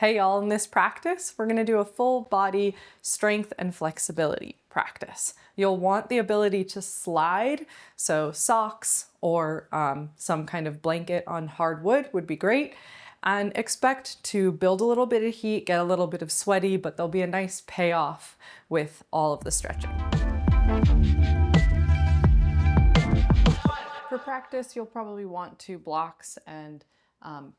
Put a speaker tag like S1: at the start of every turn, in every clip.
S1: Hey y'all, in this practice, we're gonna do a full body strength and flexibility practice. You'll want the ability to slide, so socks or some kind of blanket on hardwood would be great. And expect to build a little bit of heat, get a little bit of sweaty, but there'll be a nice payoff with all of the stretching. For practice, you'll probably want 2 blocks and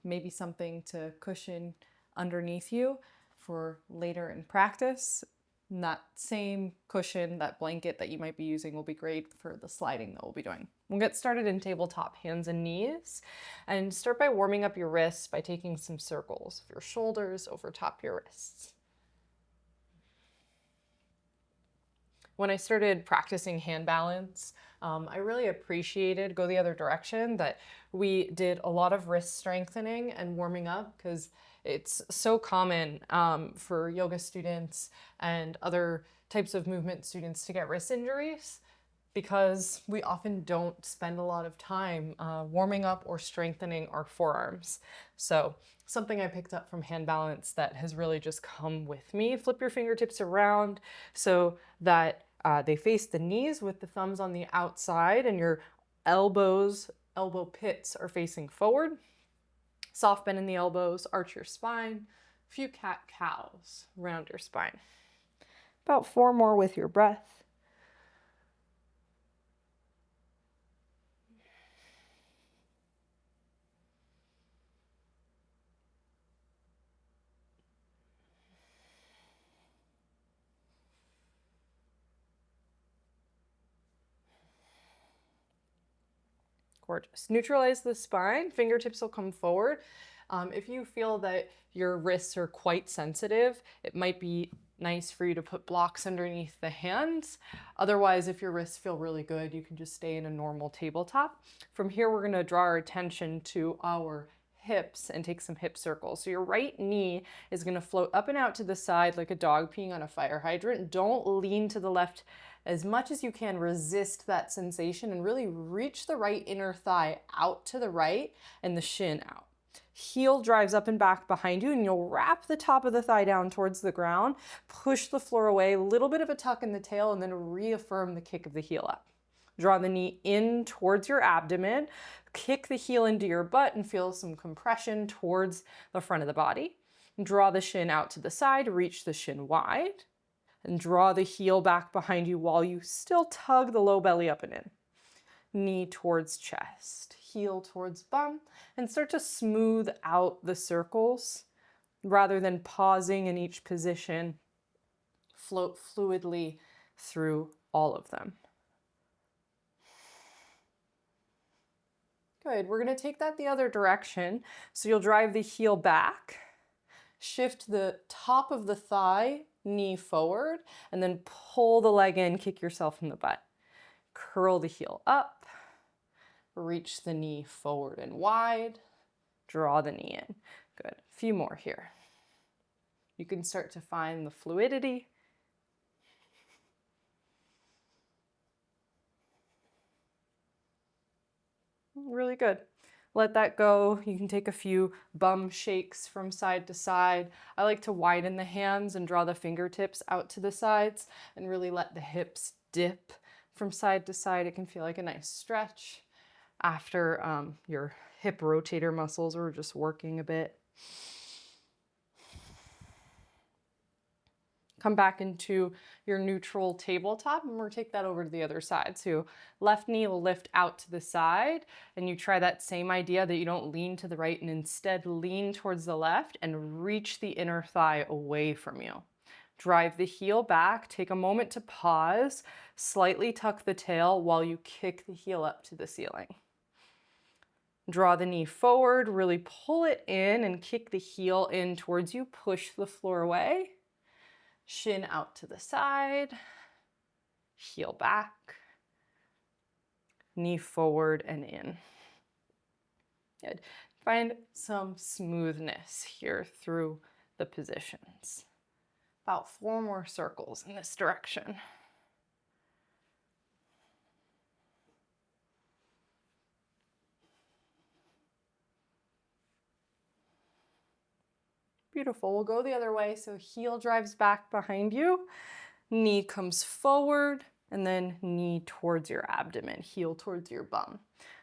S1: maybe something to cushion underneath you for later in practice. And that same cushion, that blanket that you might be using will be great for the sliding that we'll be doing. We'll get started in tabletop hands and knees and start by warming up your wrists by taking some circles of your shoulders over top your wrists. When I started practicing hand balance, I really appreciated, go the other direction, that we did a lot of wrist strengthening and warming up because it's so common for yoga students and other types of movement students to get wrist injuries because we often don't spend a lot of time warming up or strengthening our forearms. So something I picked up from hand balance that has really just come with me. Flip your fingertips around so that they face the knees with the thumbs on the outside and your elbow pits are facing forward. Soft bend in the elbows, arch your spine. A few cat-cows, round your spine. About 4 more with your breath. Gorgeous. Neutralize the spine, fingertips will come forward. If you feel that your wrists are quite sensitive, it might be nice for you to put blocks underneath the hands. Otherwise, if your wrists feel really good, you can just stay in a normal tabletop. From here, we're gonna draw our attention to our hips and take some hip circles. So your right knee is gonna float up and out to the side like a dog peeing on a fire hydrant. Don't lean to the left as much as you can. Resist that sensation and really reach the right inner thigh out to the right and the shin out. Heel drives up and back behind you and you'll wrap the top of the thigh down towards the ground, push the floor away, a little bit of a tuck in the tail, and then reaffirm the kick of the heel up. Draw the knee in towards your abdomen, kick the heel into your butt and feel some compression towards the front of the body. Draw the shin out to the side, reach the shin wide, and draw the heel back behind you while you still tug the low belly up and in. Knee towards chest, heel towards bum, and start to smooth out the circles rather than pausing in each position. Float fluidly through all of them. Good, we're gonna take that the other direction. So you'll drive the heel back, shift the top of the thigh, knee forward, and then pull the leg in, kick yourself in the butt. Curl the heel up, reach the knee forward and wide, draw the knee in. Good, a few more here. You can start to find the fluidity. Really good. Let that go. You can take a few bum shakes from side to side. I like to widen the hands and draw the fingertips out to the sides and really let the hips dip from side to side. It can feel like a nice stretch after your hip rotator muscles are just working a bit. Come back into your neutral tabletop and we'll take that over to the other side. So left knee will lift out to the side and you try that same idea that you don't lean to the right and instead lean towards the left and reach the inner thigh away from you. Drive the heel back, take a moment to pause, slightly tuck the tail while you kick the heel up to the ceiling. Draw the knee forward, really pull it in and kick the heel in towards you, push the floor away. Shin out to the side, heel back, knee forward and in. Good. Find some smoothness here through the positions. About 4 more circles in this direction. Beautiful. We'll go the other way. So heel drives back behind you, knee comes forward, and then knee towards your abdomen, heel towards your bum.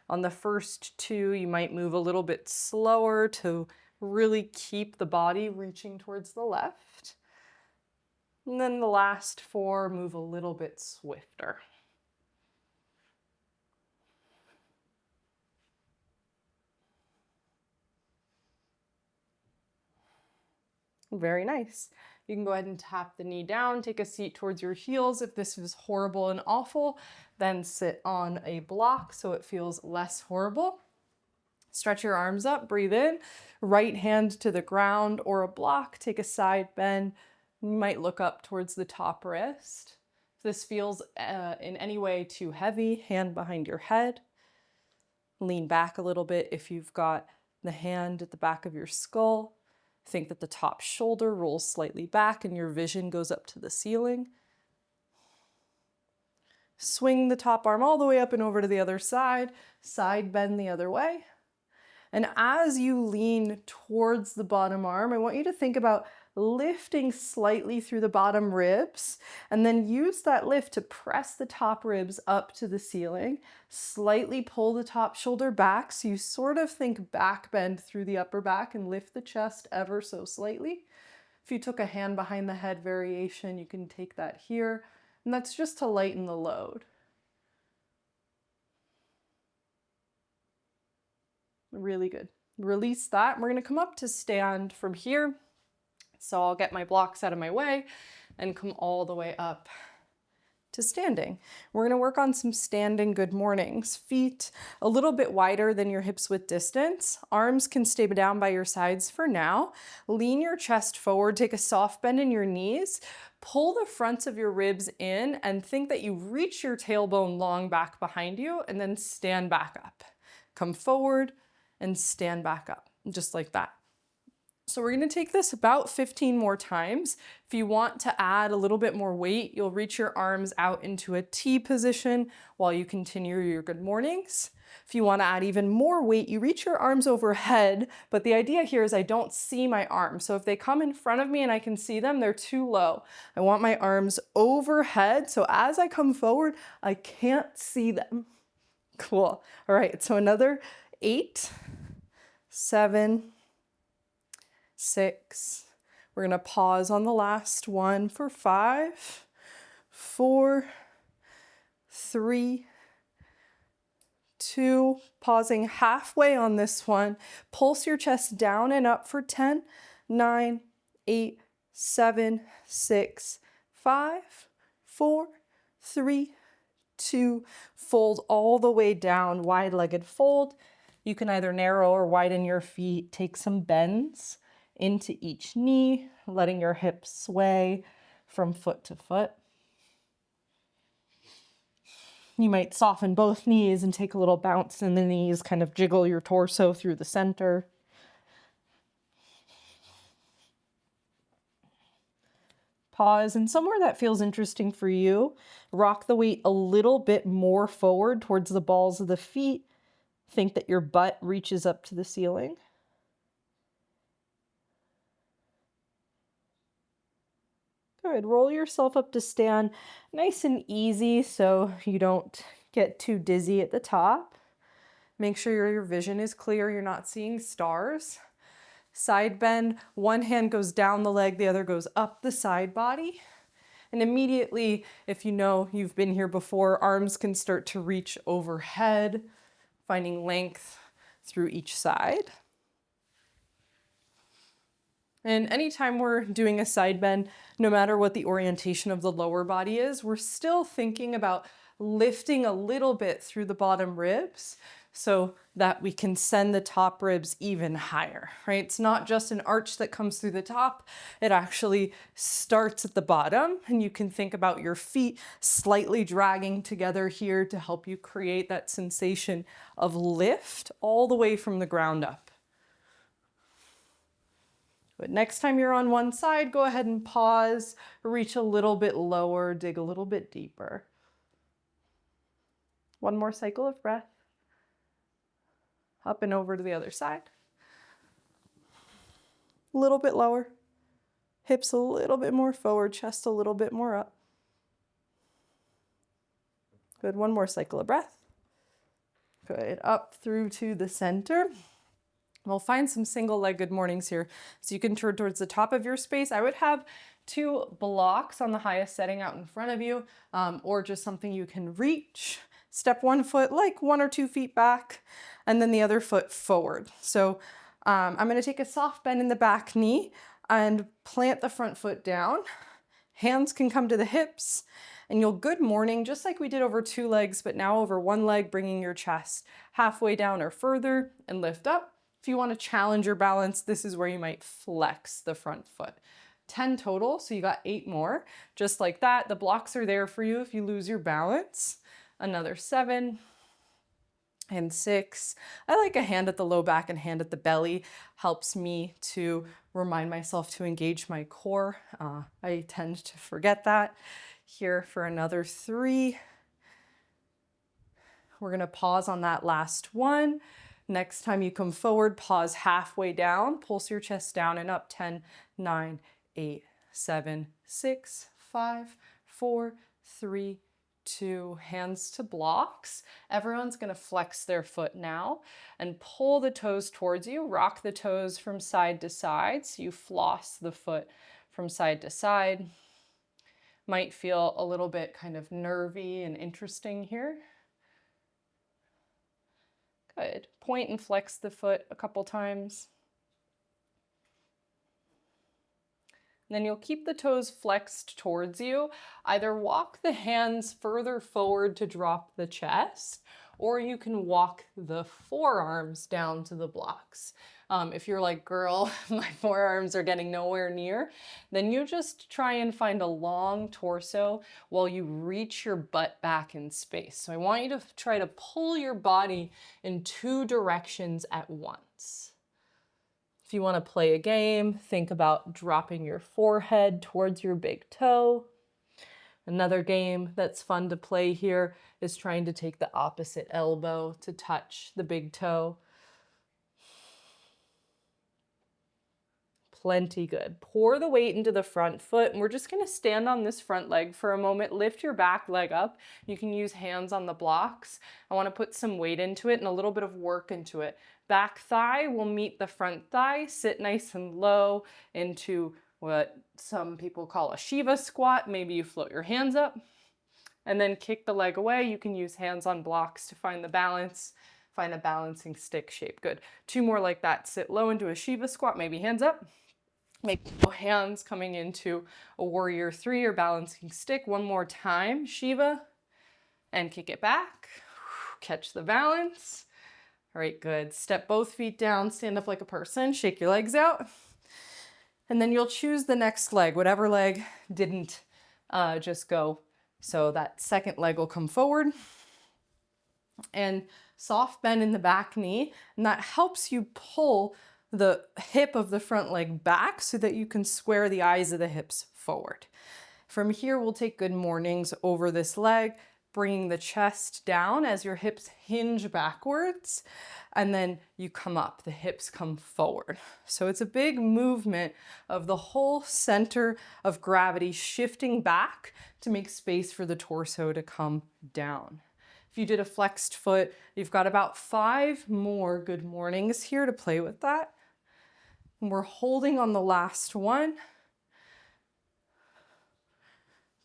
S1: On the first two, you might move a little bit slower to really keep the body reaching towards the left. And then the last four, move a little bit swifter. Very nice. You can go ahead and tap the knee down, take a seat towards your heels. If this is horrible and awful, then sit on a block so it feels less horrible. Stretch your arms up, breathe in, right hand to the ground or a block, take a side bend. You might look up towards the top wrist. If this feels in any way too heavy, hand behind your head. Lean back a little bit if you've got the hand at the back of your skull. Think that the top shoulder rolls slightly back and your vision goes up to the ceiling. Swing the top arm all the way up and over to the other side. Side bend the other way. And as you lean towards the bottom arm, I want you to think about lifting slightly through the bottom ribs and then use that lift to press the top ribs up to the ceiling. Slightly pull the top shoulder back so you sort of think back bend through the upper back and lift the chest ever so slightly. If you took a hand behind the head variation, you can take that here, and that's just to lighten the load. Really good. Release that. We're going to come up to stand from here. So I'll get my blocks out of my way and come all the way up to standing. We're going to work on some standing good mornings. Feet a little bit wider than your hips width distance. Arms can stay down by your sides for now. Lean your chest forward, take a soft bend in your knees. Pull the fronts of your ribs in and think that you reach your tailbone long back behind you and then stand back up. Come forward and stand back up, just like that. So we're going to take this about 15 more times. If you want to add a little bit more weight, you'll reach your arms out into a T position while you continue your good mornings. If you want to add even more weight, you reach your arms overhead, but the idea here is I don't see my arms. So if they come in front of me and I can see them, they're too low. I want my arms overhead, so as I come forward, I can't see them. Cool. All right, so another 8, 7, 6. We're going to pause on the last one for 5, 4, 3, 2. Pausing halfway on this one. Pulse your chest down and up for 10, 9, 8, 7, 6, 5, 4, 3, 2. Fold all the way down, wide-legged fold. You can either narrow or widen your feet, take some bends into each knee, letting your hips sway from foot to foot. You might soften both knees and take a little bounce in the knees, kind of jiggle your torso through the center. Pause, and somewhere that feels interesting for you, rock the weight a little bit more forward towards the balls of the feet. Think that your butt reaches up to the ceiling. Good. Roll yourself up to stand nice and easy so you don't get too dizzy at the top. Make sure your vision is clear, you're not seeing stars. Side bend, one hand goes down the leg, the other goes up the side body. And immediately, if you know you've been here before, arms can start to reach overhead, finding length through each side. And anytime we're doing a side bend, no matter what the orientation of the lower body is, we're still thinking about lifting a little bit through the bottom ribs so that we can send the top ribs even higher, right? It's not just an arch that comes through the top, it actually starts at the bottom, and you can think about your feet slightly dragging together here to help you create that sensation of lift all the way from the ground up. But next time you're on one side, go ahead and pause, reach a little bit lower, dig a little bit deeper. One more cycle of breath. Up and over to the other side. A little bit lower. Hips a little bit more forward, chest a little bit more up. Good, one more cycle of breath. Good, up through to the center. We'll find some single-leg good mornings here. So you can turn towards the top of your space. I would have 2 blocks on the highest setting out in front of you, or just something you can reach. Step one foot like 1 or 2 feet back, and then the other foot forward. So I'm gonna take a soft bend in the back knee and plant the front foot down. Hands can come to the hips, and you'll good morning, just like we did over 2 legs, but now over 1 leg, bringing your chest halfway down or further and lift up. If you want to challenge your balance, this is where you might flex the front foot. 10 total, so you got 8 more. Just like that, the blocks are there for you if you lose your balance. Another 7 and 6. I like a hand at the low back and hand at the belly. Helps me to remind myself to engage my core. I tend to forget that. Here for another 3. We're gonna pause on that last one. Next time you come forward, pause halfway down, pulse your chest down and up. 10, 9, 8, 7, 6, 5, 4, 3, 2, hands to blocks. Everyone's gonna flex their foot now and pull the toes towards you. Rock the toes from side to side, so you floss the foot from side to side. Might feel a little bit kind of nervy and interesting here. Good. Point and flex the foot a couple times. Then you'll keep the toes flexed towards you. Either walk the hands further forward to drop the chest, or you can walk the forearms down to the blocks. If you're like, girl, my forearms are getting nowhere near, then you just try and find a long torso while you reach your butt back in space. So I want you to try to pull your body in 2 directions at once. If you want to play a game, think about dropping your forehead towards your big toe. Another game that's fun to play here is trying to take the opposite elbow to touch the big toe. Plenty good. Pour the weight into the front foot, and we're just gonna stand on this front leg for a moment. Lift your back leg up. You can use hands on the blocks. I wanna put some weight into it and a little bit of work into it. Back thigh will meet the front thigh. Sit nice and low into what some people call a Shiva squat. Maybe you float your hands up and then kick the leg away. You can use hands on blocks to find the balance. Find a balancing stick shape. Good. 2 more like that. Sit low into a Shiva squat, maybe hands up. Make hands coming into a warrior 3 or balancing stick. 1 more time, Shiva, and kick it back. Catch the balance. All right, good. Step both feet down, stand up like a person, shake your legs out. And then you'll choose the next leg, whatever leg didn't just go. So that second leg will come forward. And soft bend in the back knee, and that helps you pull the hip of the front leg back so that you can square the eyes of the hips forward. From here, we'll take good mornings over this leg, bringing the chest down as your hips hinge backwards, and then you come up, the hips come forward. So it's a big movement of the whole center of gravity shifting back to make space for the torso to come down. If you did a flexed foot, you've got about 5 more good mornings here to play with that. And we're holding on the last one,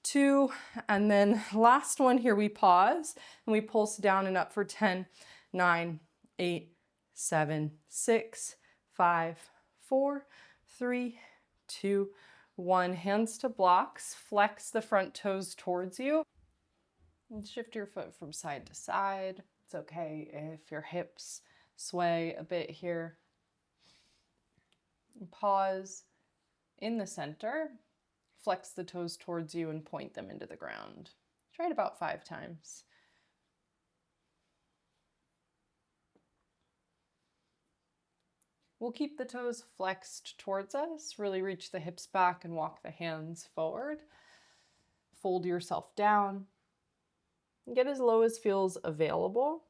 S1: 2, and then last one here, we pause and we pulse down and up for 10, 9, 8, 7, 6, 5, 4, 3, 2, 1. Hands to blocks, flex the front toes towards you. And shift your foot from side to side. It's okay if your hips sway a bit here. Pause in the center. Flex the toes towards you and point them into the ground. Try it about 5 times. We'll keep the toes flexed towards us. Really reach the hips back and walk the hands forward. Fold yourself down. Get as low as feels available.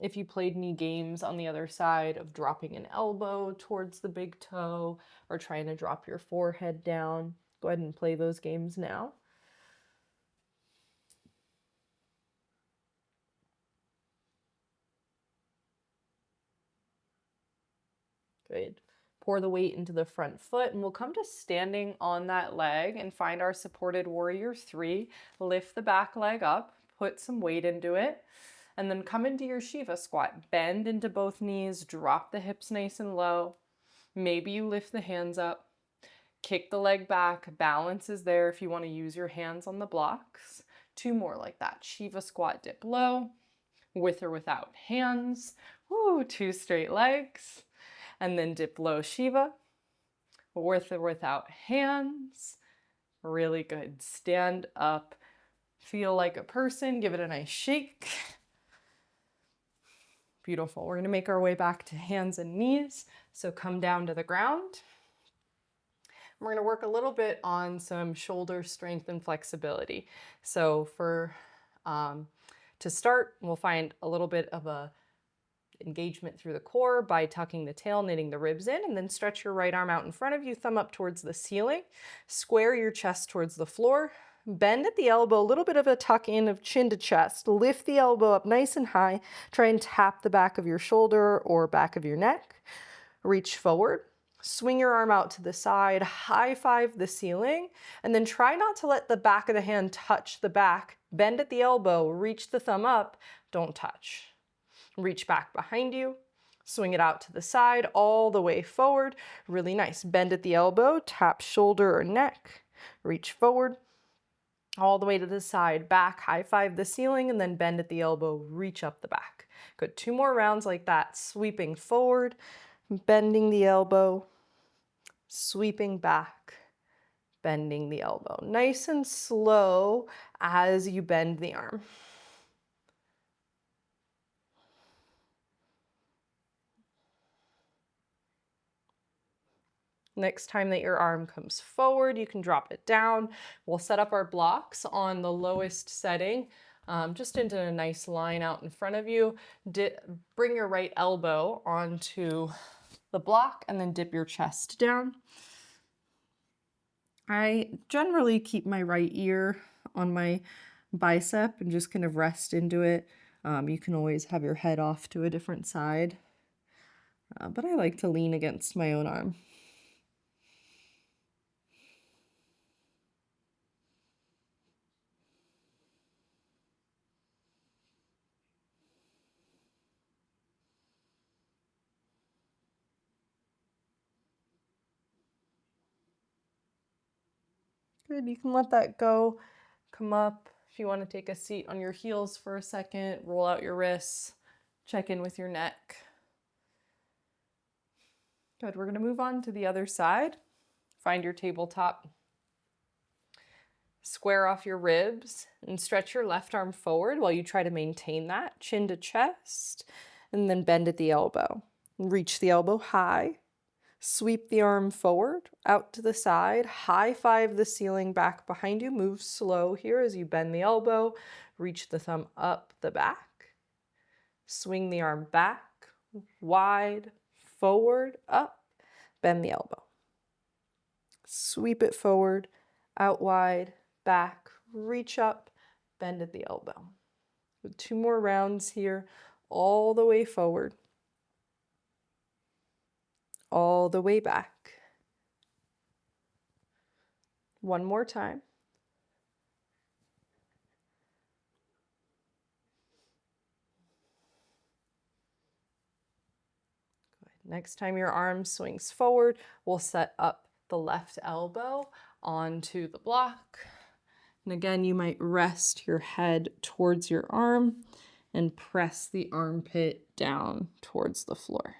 S1: If you played any games on the other side of dropping an elbow towards the big toe or trying to drop your forehead down, go ahead and play those games now. Good. Pour the weight into the front foot, and we'll come to standing on that leg and find our supported warrior 3. Lift the back leg up, put some weight into it, and then come into your Shiva squat. Bend into both knees, drop the hips nice and low. Maybe you lift the hands up, kick the leg back. Balance is there if you want to use your hands on the blocks. 2 more like that. Shiva squat, dip low, with or without hands. Woo, 2 straight legs. And then dip low Shiva, with or without hands. Really good. Stand up, feel like a person, give it a nice shake. Beautiful. We're going to make our way back to hands and knees. So come down to the ground. We're going to work a little bit on some shoulder strength and flexibility. So to start, we'll find a little bit of a engagement through the core by tucking the tail, knitting the ribs in, and then stretch your right arm out in front of you, thumb up towards the ceiling, square your chest towards the floor, bend at the elbow, a little bit of a tuck in of chin to chest, lift the elbow up nice and high, try and tap the back of your shoulder or back of your neck, reach forward, swing your arm out to the side, high five the ceiling, and then try not to let the back of the hand touch the back, bend at the elbow, reach the thumb up, don't touch. Reach back behind you, swing it out to the side, all the way forward. Really nice. Bend at the elbow, tap shoulder or neck, reach forward, all the way to the side, back, high five the ceiling, and then bend at the elbow, reach up the back. Good. 2 more rounds like that. Sweeping forward, bending the elbow, sweeping back, bending the elbow. Nice and slow as you bend the arm. Next time that your arm comes forward, you can drop it down. We'll set up our blocks on the lowest setting, just into a nice line out in front of you. Bring your right elbow onto the block and then dip your chest down. I generally keep my right ear on my bicep and just kind of rest into it. You can always have your head off to a different side, but I like to lean against my own arm. Good, you can let that go. Come up. If you want to take a seat on your heels for a second, roll out your wrists, check in with your neck. Good, we're going to move on to the other side. Find your tabletop. Square off your ribs and stretch your left arm forward while you try to maintain that, chin to chest, and then bend at the elbow. Reach the elbow high. Sweep the arm forward, out to the side, high five the ceiling back behind you. Move slow here as you bend the elbow, reach the thumb up the back. Swing the arm back, wide, forward, up, bend the elbow. Sweep it forward, out wide, back, reach up, bend at the elbow. 2 more rounds here, all the way forward. All the way back. 1 more time. Good. Next time your arm swings forward, we'll set up the left elbow onto the block. And again, you might rest your head towards your arm and press the armpit down towards the floor.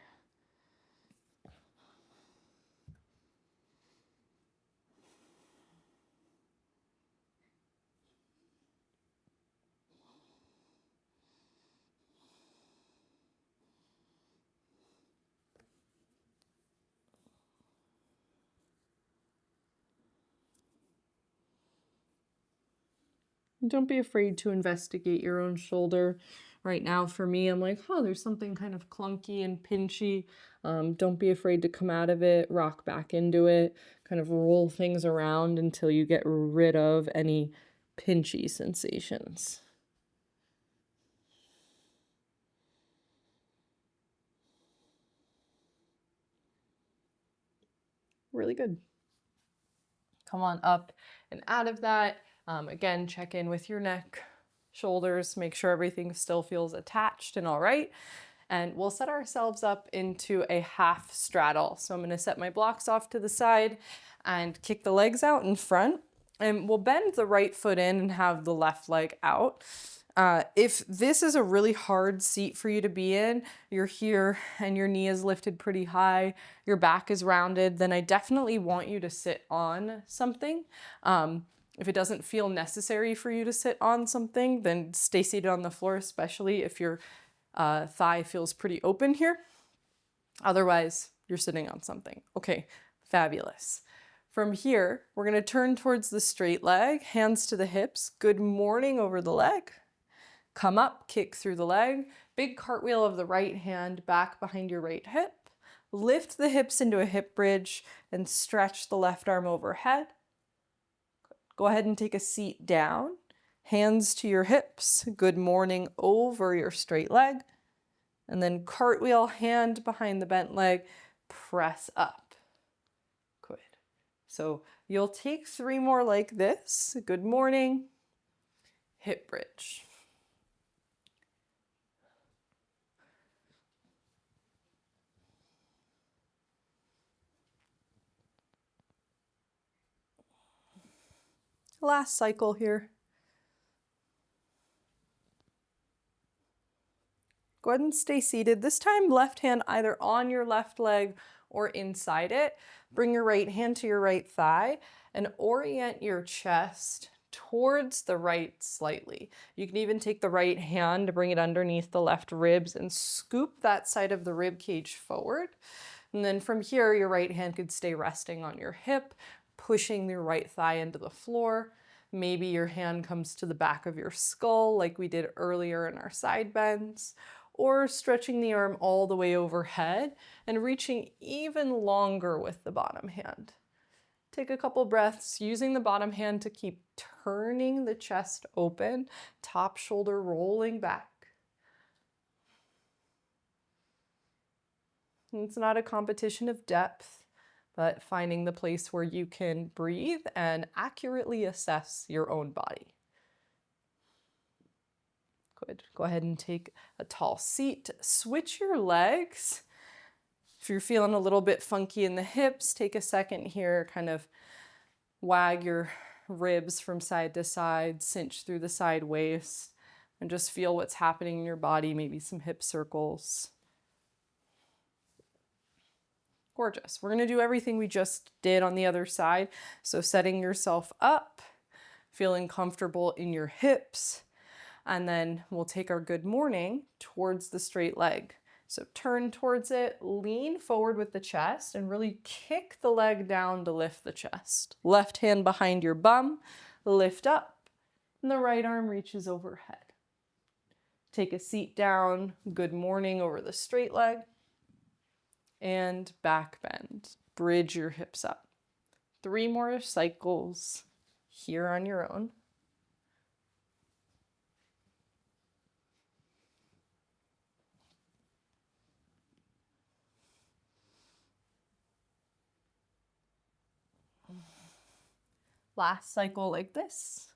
S1: Don't be afraid to investigate your own shoulder Right now for me, I'm like, oh, there's something kind of clunky and pinchy. Don't be afraid to come out of it, rock back into it, kind of roll things around until you get rid of any pinchy sensations. Really good. Come on up and out of that. Again, check in with your neck, shoulders, make sure everything still feels attached and all right. And we'll set ourselves up into a half straddle. So I'm going to set my blocks off to the side and kick the legs out in front. And we'll bend the right foot in and have the left leg out. If this is a really hard seat for you to be in, you're here and your knee is lifted pretty high, your back is rounded, then I definitely want you to sit on something. If it doesn't feel necessary for you to sit on something, then stay seated on the floor, especially if your thigh feels pretty open here. Otherwise, you're sitting on something. Okay, fabulous. From here, we're going to turn towards the straight leg, hands to the hips. Good morning over the leg. Come up, kick through the leg. Big cartwheel of the right hand back behind your right hip. Lift the hips into a hip bridge and stretch the left arm overhead. Go ahead and take a seat down. Hands to your hips. Good morning over your straight leg. And then cartwheel, hand behind the bent leg. Press up. Good. So you'll take 3 more like this. Good morning. Hip bridge. Last cycle here. Go ahead and stay seated. This time, left hand either on your left leg or inside it. Bring your right hand to your right thigh and orient your chest towards the right slightly. You can even take the right hand to bring it underneath the left ribs and scoop that side of the rib cage forward. And then from here, your right hand could stay resting on your hip, pushing your right thigh into the floor. Maybe your hand comes to the back of your skull like we did earlier in our side bends, or stretching the arm all the way overhead and reaching even longer with the bottom hand. Take a couple breaths using the bottom hand to keep turning the chest open, top shoulder rolling back. It's not a competition of depth, but finding the place where you can breathe and accurately assess your own body. Good. Go ahead and take a tall seat. Switch your legs. If you're feeling a little bit funky in the hips, take a second here, kind of wag your ribs from side to side, cinch through the side waist, and just feel what's happening in your body, maybe some hip circles. Gorgeous. We're going to do everything we just did on the other side. So setting yourself up, feeling comfortable in your hips, and then we'll take our good morning towards the straight leg. So turn towards it, lean forward with the chest, and really kick the leg down to lift the chest. Left hand behind your bum, lift up, and the right arm reaches overhead. Take a seat down, good morning over the straight leg. And back bend. Bridge your hips up. 3 more cycles here on your own. Last cycle like this.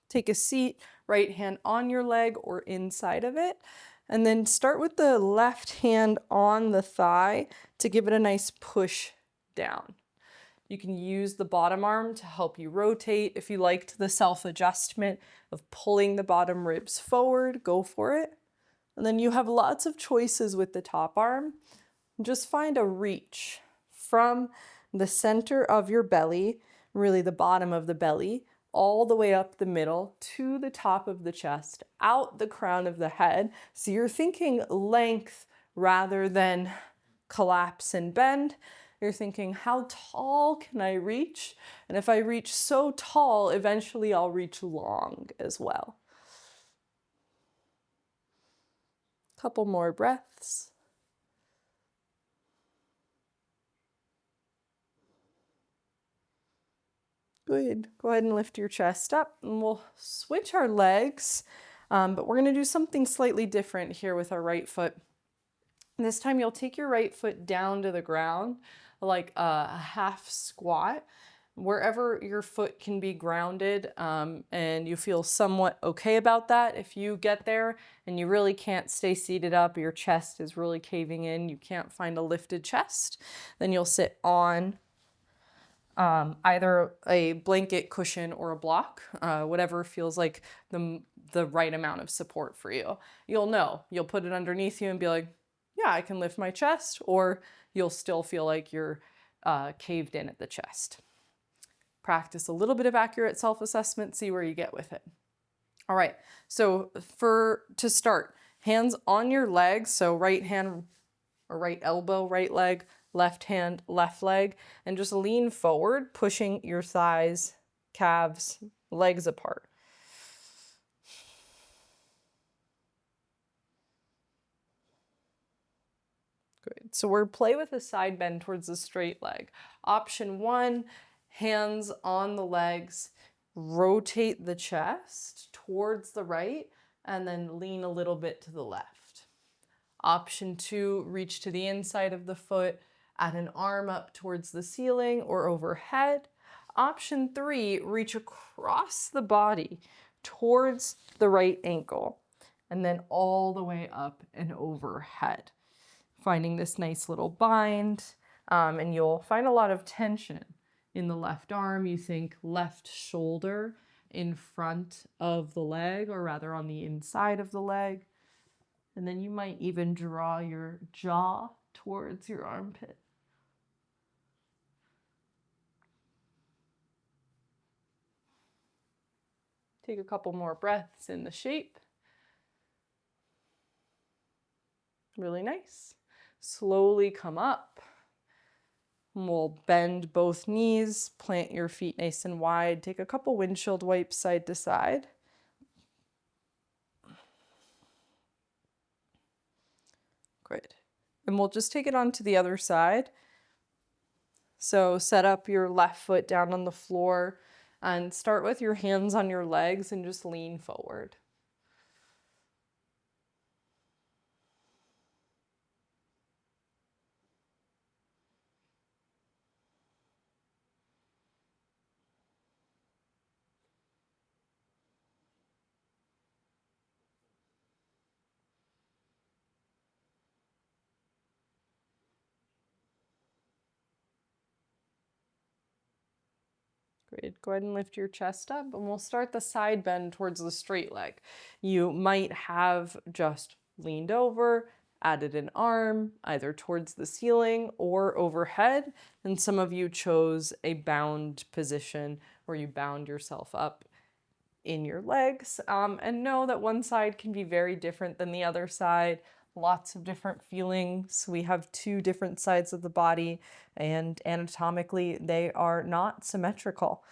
S1: Take a seat, right hand on your leg or inside of it. And then start with the left hand on the thigh to give it a nice push down. You can use the bottom arm to help you rotate. If you liked the self-adjustment of pulling the bottom ribs forward, go for it. And then you have lots of choices with the top arm. Just find a reach from the center of your belly, really the bottom of the belly, all the way up the middle to the top of the chest, out the crown of the head. So you're thinking length rather than collapse and bend. you're thinking, how tall can I reach? And if I reach so tall, eventually I'll reach long as well. Couple more breaths. Good. Go ahead and lift your chest up, and we'll switch our legs, but we're going to do something slightly different here with our right foot. This time you'll take your right foot down to the ground, like a half squat, wherever your foot can be grounded, and you feel somewhat okay about that. If you get there and you really can't stay seated up, your chest is really caving in, you can't find a lifted chest, then you'll sit on either a blanket, cushion, or a block, whatever feels like the right amount of support for you. You'll know. You'll put it underneath you and be like, yeah, I can lift my chest, or you'll still feel like you're caved in at the chest. Practice a little bit of accurate self-assessment, see where you get with it. All right, so to start, hands on your legs, so right hand or right elbow, right leg, left hand, left leg, and just lean forward, pushing your thighs, calves, legs apart. Good. So we're play with a side bend towards the straight leg. Option 1, hands on the legs, rotate the chest towards the right, and then lean a little bit to the left. Option 2, reach to the inside of the foot, add an arm up towards the ceiling or overhead. Option 3, reach across the body towards the right ankle, and then all the way up and overhead. Finding this nice little bind, and you'll find a lot of tension in the left arm. You think left shoulder in front of the leg, or rather on the inside of the leg. And then you might even draw your jaw towards your armpit. Take a couple more breaths in the shape. Really nice. Slowly come up. We'll bend both knees, plant your feet nice and wide. Take a couple windshield wipes side to side. Great. And we'll just take it on to the other side. So set up your left foot down on the floor and start with your hands on your legs and just lean forward. Great. Go ahead and lift your chest up, and we'll start the side bend towards the straight leg. You might have just leaned over, added an arm either towards the ceiling or overhead, and some of you chose a bound position where you bound yourself up in your legs. And know that one side can be very different than the other side. Lots of different feelings. We have two different sides of the body, and anatomically they are not symmetrical.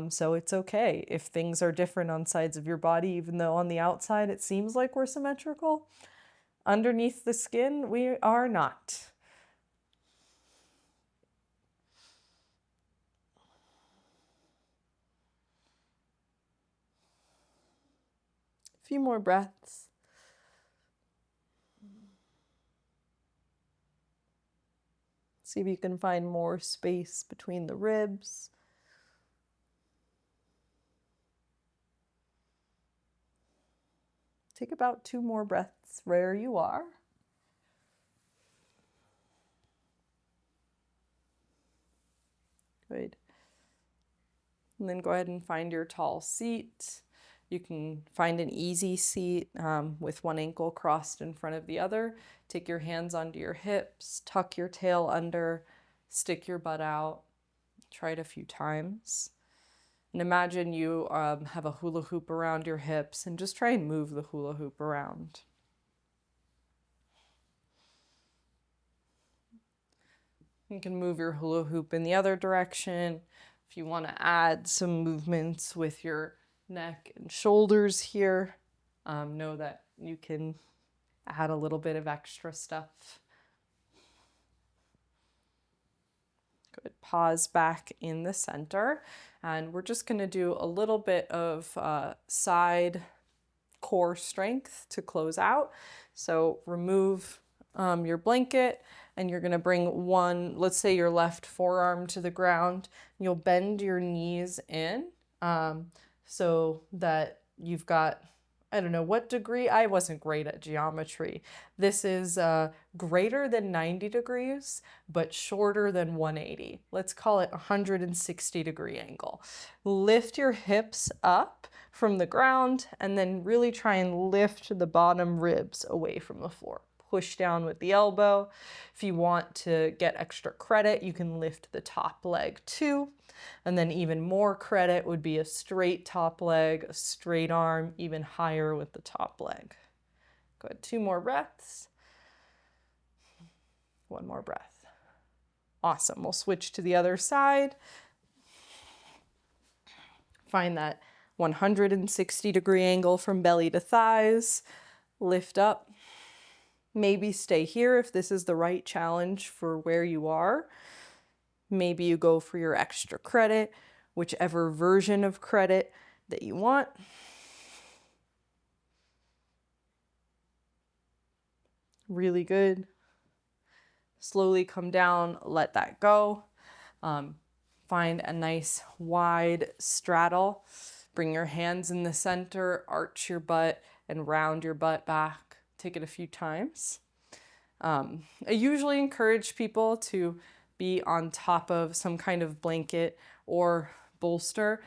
S1: So it's okay if things are different on sides of your body, even though on the outside it seems like we're symmetrical. Underneath the skin, we are not. A few more breaths. See if you can find more space between the ribs. Take about 2 more breaths where you are. Good. And then go ahead and find your tall seat. You can find an easy seat with one ankle crossed in front of the other. Take your hands onto your hips, tuck your tail under, stick your butt out. Try it a few times. And imagine you have a hula hoop around your hips, and just try and move the hula hoop around. You can move your hula hoop in the other direction. If you want to add some movements with your neck and shoulders here, know that you can add a little bit of extra stuff. Good. Pause back in the center. And we're just going to do a little bit of side core strength to close out. So remove your blanket, and you're going to bring one, let's say your left forearm to the ground. You'll bend your knees in so that you've got, I don't know what degree, I wasn't great at geometry. This is greater than 90 degrees, but shorter than 180. Let's call it 160-degree angle. Lift your hips up from the ground and then really try and lift the bottom ribs away from the floor. Push down with the elbow. If you want to get extra credit, you can lift the top leg too. And then even more credit would be a straight top leg, a straight arm, even higher with the top leg. Good. 2 more breaths. 1 more breath. Awesome. We'll switch to the other side. Find that 160-degree angle from belly to thighs. Lift up. Maybe stay here if this is the right challenge for where you are. Maybe you go for your extra credit, whichever version of credit that you want. Really good. Slowly come down, let that go. Find a nice wide straddle. Bring your hands in the center, arch your butt, and round your butt back. Take it a few times. I usually encourage people to be on top of some kind of blanket or bolster.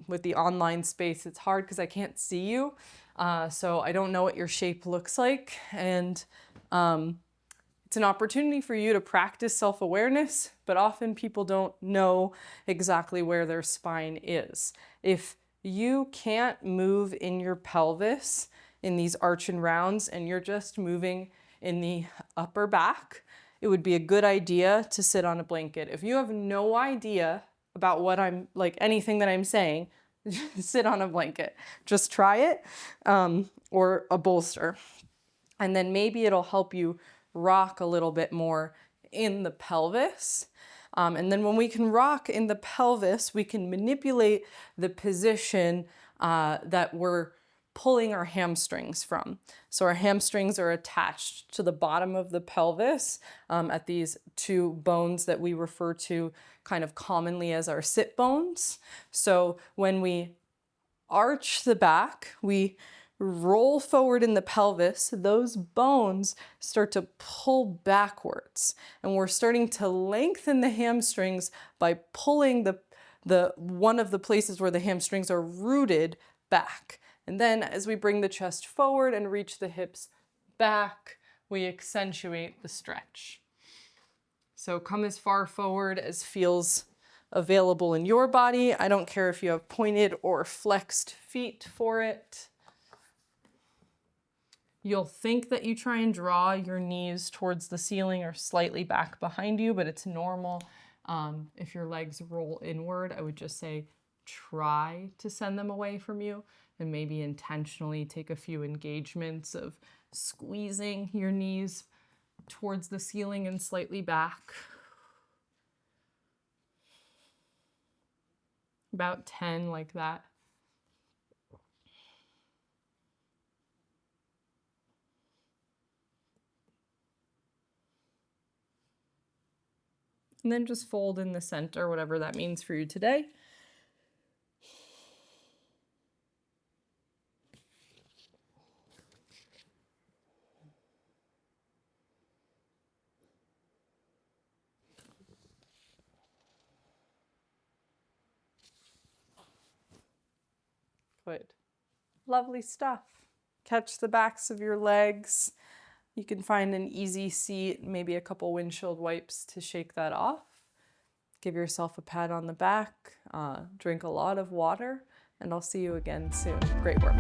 S1: With the online space, it's hard because I can't see you. So I don't know what your shape looks like. And it's an opportunity for you to practice self-awareness, but often people don't know exactly where their spine is. If you can't move in your pelvis in these arch and rounds and you're just moving in the upper back, it would be a good idea to sit on a blanket. If you have no idea about what I'm, like anything that I'm saying, sit on a blanket. Just try it, or a bolster. And then maybe it'll help you rock a little bit more in the pelvis. And then when we can rock in the pelvis, we can manipulate the position that we're pulling our hamstrings from. So our hamstrings are attached to the bottom of the pelvis at these 2 bones that we refer to kind of commonly as our sit bones. So when we arch the back, we roll forward in the pelvis, those bones start to pull backwards. And we're starting to lengthen the hamstrings by pulling the one of the places where the hamstrings are rooted back. And then as we bring the chest forward and reach the hips back, we accentuate the stretch. So come as far forward as feels available in your body. I don't care if you have pointed or flexed feet for it. You'll think that you try and draw your knees towards the ceiling or slightly back behind you, but it's normal. If your legs roll inward, I would just say try to send them away from you, and maybe intentionally take a few engagements of squeezing your knees towards the ceiling and slightly back. About 10 like that. And then just fold in the center, whatever that means for you today. Good. Lovely stuff. Catch the backs of your legs. You can find an easy seat, maybe a couple windshield wipes to shake that off. Give yourself a pat on the back, drink a lot of water, and I'll see you again soon. Great work.